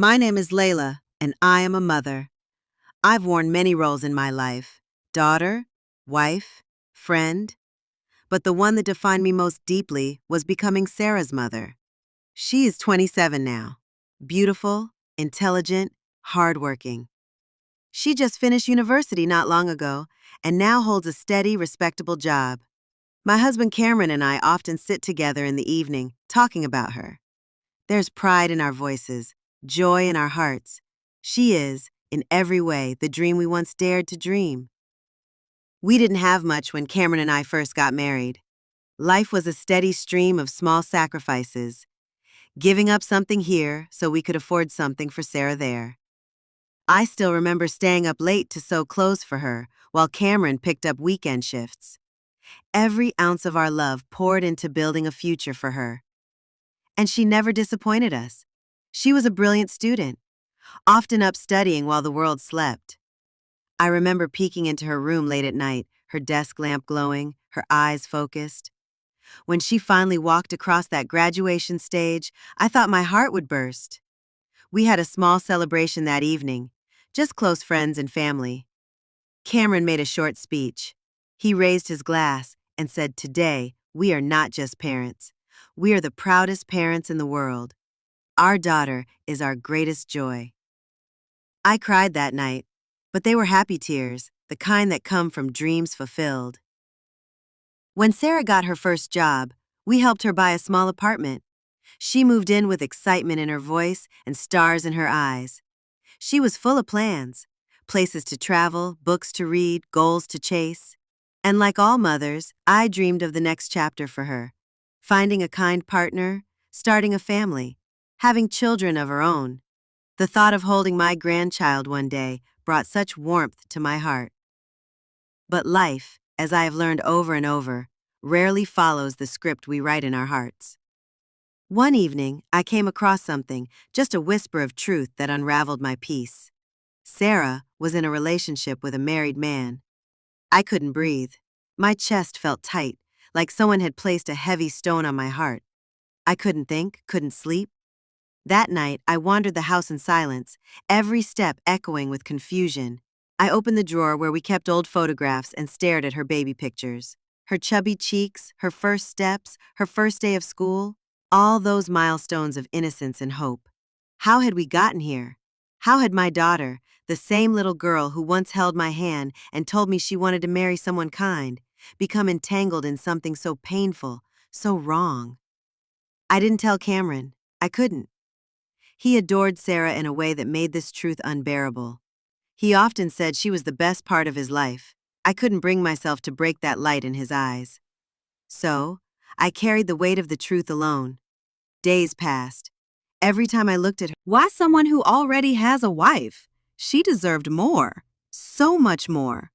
My name is Layla, and I am a mother. I've worn many roles in my life: daughter, wife, friend. But the one that defined me most deeply was becoming Sarah's mother. She is 27 now. Beautiful, intelligent, hardworking. She just finished university not long ago and now holds a steady, respectable job. My husband Cameron and I often sit together in the evening talking about her. There's pride in our voices, joy in our hearts. She is, in every way, the dream we once dared to dream. We didn't have much when Cameron and I first got married. Life was a steady stream of small sacrifices, giving up something here so we could afford something for Sarah there. I still remember staying up late to sew clothes for her while Cameron picked up weekend shifts. Every ounce of our love poured into building a future for her. And she never disappointed us. She was a brilliant student, often up studying while the world slept. I remember peeking into her room late at night, her desk lamp glowing, her eyes focused. When she finally walked across that graduation stage, I thought my heart would burst. We had a small celebration that evening, just close friends and family. Cameron made a short speech. He raised his glass and said, "Today, we are not just parents. We are the proudest parents in the world. Our daughter is our greatest joy." I cried that night, but they were happy tears, the kind that come from dreams fulfilled. When Sarah got her first job, we helped her buy a small apartment. She moved in with excitement in her voice and stars in her eyes. She was full of plans, places to travel, books to read, goals to chase. And like all mothers, I dreamed of the next chapter for her: finding a kind partner, starting a family, having children of her own. The thought of holding my grandchild one day brought such warmth to my heart. But life, as I have learned over and over, rarely follows the script we write in our hearts. One evening, I came across something, just a whisper of truth that unraveled my peace. Sarah was in a relationship with a married man. I couldn't breathe. My chest felt tight, like someone had placed a heavy stone on my heart. I couldn't think, couldn't sleep. That night, I wandered the house in silence, every step echoing with confusion. I opened the drawer where we kept old photographs and stared at her baby pictures. Her chubby cheeks, her first steps, her first day of school, all those milestones of innocence and hope. How had we gotten here? How had my daughter, the same little girl who once held my hand and told me she wanted to marry someone kind, become entangled in something so painful, so wrong? I didn't tell Cameron. I couldn't. He adored Sarah in a way that made this truth unbearable. He often said she was the best part of his life. I couldn't bring myself to break that light in his eyes. So, I carried the weight of the truth alone. Days passed. Every time I looked at her, why someone who already has a wife? She deserved more. So much more.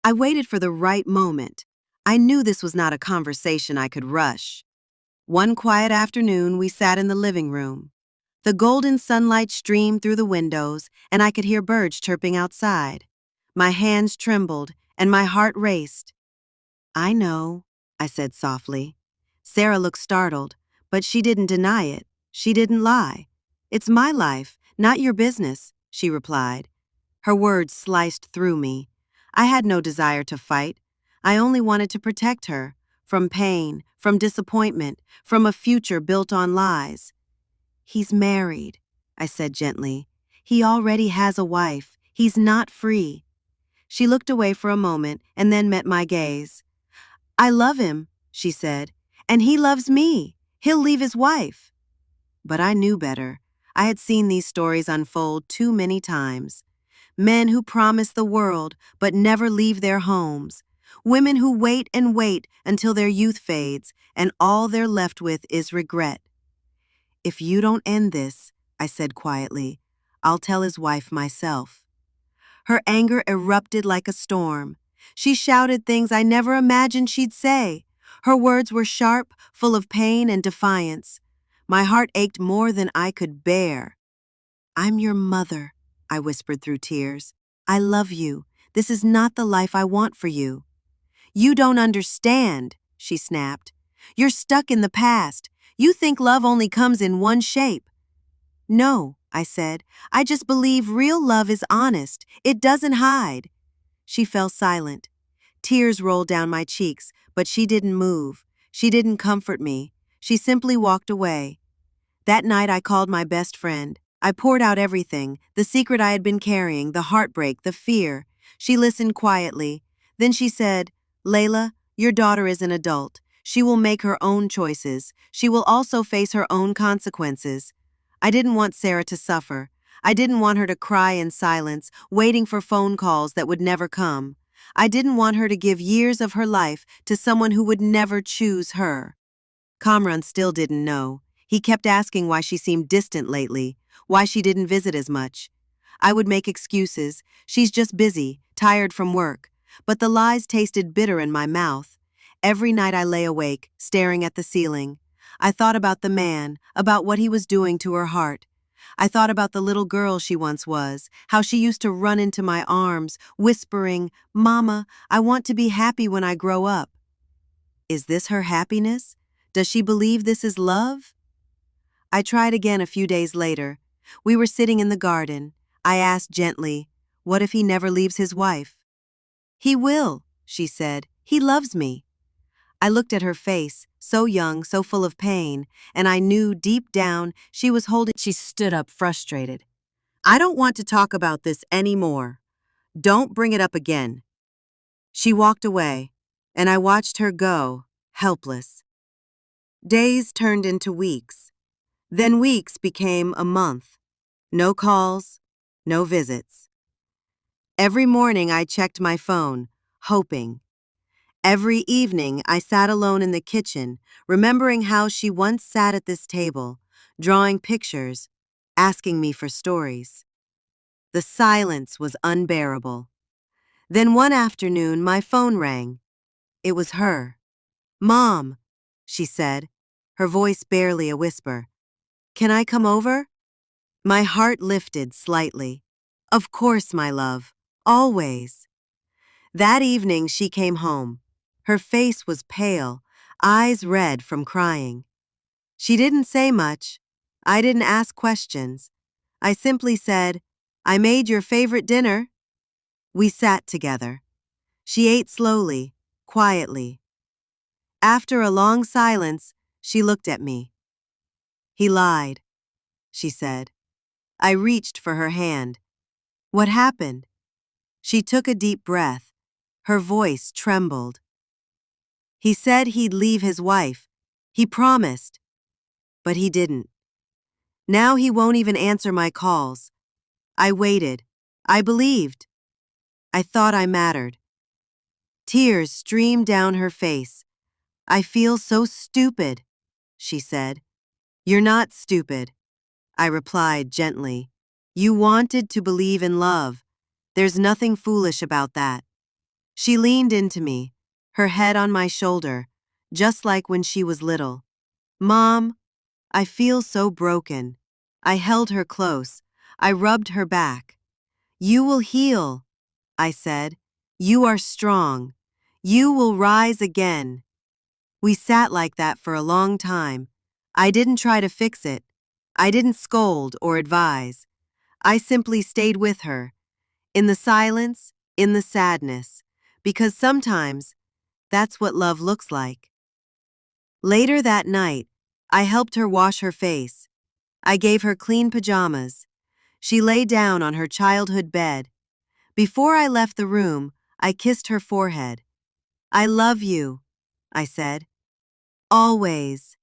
I waited for the right moment. I knew this was not a conversation I could rush. One quiet afternoon, we sat in the living room. The golden sunlight streamed through the windows, and I could hear birds chirping outside. My hands trembled, and my heart raced. "I know," I said softly. Sarah looked startled, but she didn't deny it. She didn't lie. "It's my life, not your business," she replied. Her words sliced through me. I had no desire to fight. I only wanted to protect her, from pain, from disappointment, from a future built on lies. "He's married," I said gently. "He already has a wife. He's not free." She looked away for a moment and then met my gaze. "I love him," she said, "and he loves me. He'll leave his wife." But I knew better. I had seen these stories unfold too many times. Men who promise the world but never leave their homes. Women who wait and wait until their youth fades and all they're left with is regret. "If you don't end this," I said quietly, "I'll tell his wife myself." Her anger erupted like a storm. She shouted things I never imagined she'd say. Her words were sharp, full of pain and defiance. My heart ached more than I could bear. "I'm your mother," I whispered through tears. "I love you. This is not the life I want for you." "You don't understand," she snapped. "You're stuck in the past. You think love only comes in one shape." "No," I said. I just believe real love is honest. It doesn't hide. She fell silent. Tears rolled down my cheeks, but she didn't move. She didn't comfort me. She simply walked away. That night I called my best friend. I poured out everything, the secret I had been carrying, the heartbreak, the fear. She listened quietly. Then she said, "Layla, your daughter is an adult. She will make her own choices. She will also face her own consequences." I didn't want Sarah to suffer. I didn't want her to cry in silence, waiting for phone calls that would never come. I didn't want her to give years of her life to someone who would never choose her. Kamran still didn't know. He kept asking why she seemed distant lately, why she didn't visit as much. I would make excuses. She's just busy, tired from work. But the lies tasted bitter in my mouth. Every night I lay awake, staring at the ceiling. I thought about the man, about what he was doing to her heart. I thought about the little girl she once was, how she used to run into my arms, whispering, "Mama, I want to be happy when I grow up." Is this her happiness? Does she believe this is love? I tried again a few days later. We were sitting in the garden. I asked gently, "What if he never leaves his wife?" "He will," she said. "He loves me." I looked at her face, so young, so full of pain, and I knew deep down she was holding. She stood up frustrated. "I don't want to talk about this anymore. Don't bring it up again." She walked away, and I watched her go, helpless. Days turned into weeks. Then weeks became a month. No calls, no visits. Every morning I checked my phone, hoping. Every evening I sat alone in the kitchen, remembering how she once sat at this table, drawing pictures, asking me for stories. The silence was unbearable. Then one afternoon my phone rang. It was her. "Mom," she said, her voice barely a whisper. "Can I come over?" My heart lifted slightly. "Of course, my love. Always." That evening she came home. Her face was pale, eyes red from crying. She didn't say much. I didn't ask questions. I simply said, "I made your favorite dinner." We sat together. She ate slowly, quietly. After a long silence, she looked at me. "He lied," she said. I reached for her hand. "What happened?" She took a deep breath. Her voice trembled. "He said he'd leave his wife. He promised. But he didn't. Now he won't even answer my calls. I waited. I believed. I thought I mattered." Tears streamed down her face. "I feel so stupid," she said. "You're not stupid," I replied gently. "You wanted to believe in love. There's nothing foolish about that." She leaned into me, her head on my shoulder, just like when she was little. "Mom, I feel so broken." I held her close. I rubbed her back. "You will heal," I said. "You are strong. You will rise again." We sat like that for a long time. I didn't try to fix it. I didn't scold or advise. I simply stayed with her, in the silence, in the sadness, because sometimes that's what love looks like. Later that night, I helped her wash her face. I gave her clean pajamas. She lay down on her childhood bed. Before I left the room, I kissed her forehead. "I love you," I said. "Always."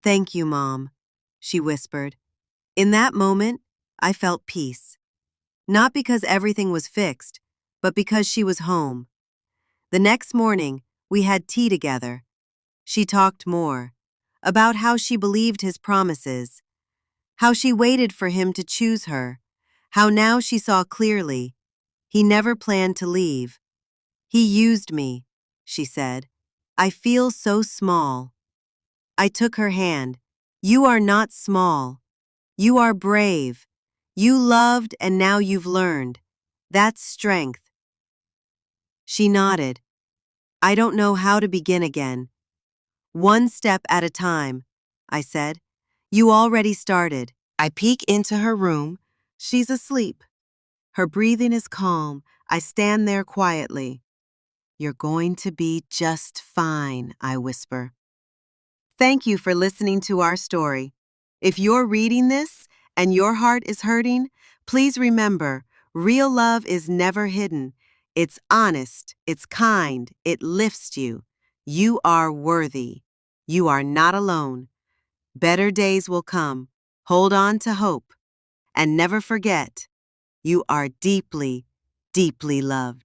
"Thank you, Mom," she whispered. In that moment, I felt peace. Not because everything was fixed, but because she was home. The next morning, we had tea together. She talked more about how she believed his promises, how she waited for him to choose her, how now she saw clearly. He never planned to leave. "He used me," she said. "I feel so small." I took her hand. "You are not small. You are brave. You loved and now you've learned. That's strength." She nodded. "I don't know how to begin again." "One step at a time," I said. "You already started." I peek into her room. She's asleep. Her breathing is calm. I stand there quietly. "You're going to be just fine," I whisper. Thank you for listening to our story. If you're reading this and your heart is hurting, please remember, real love is never hidden. It's honest, it's kind, it lifts you. You are worthy. You are not alone. Better days will come. Hold on to hope. And never forget, you are deeply, deeply loved.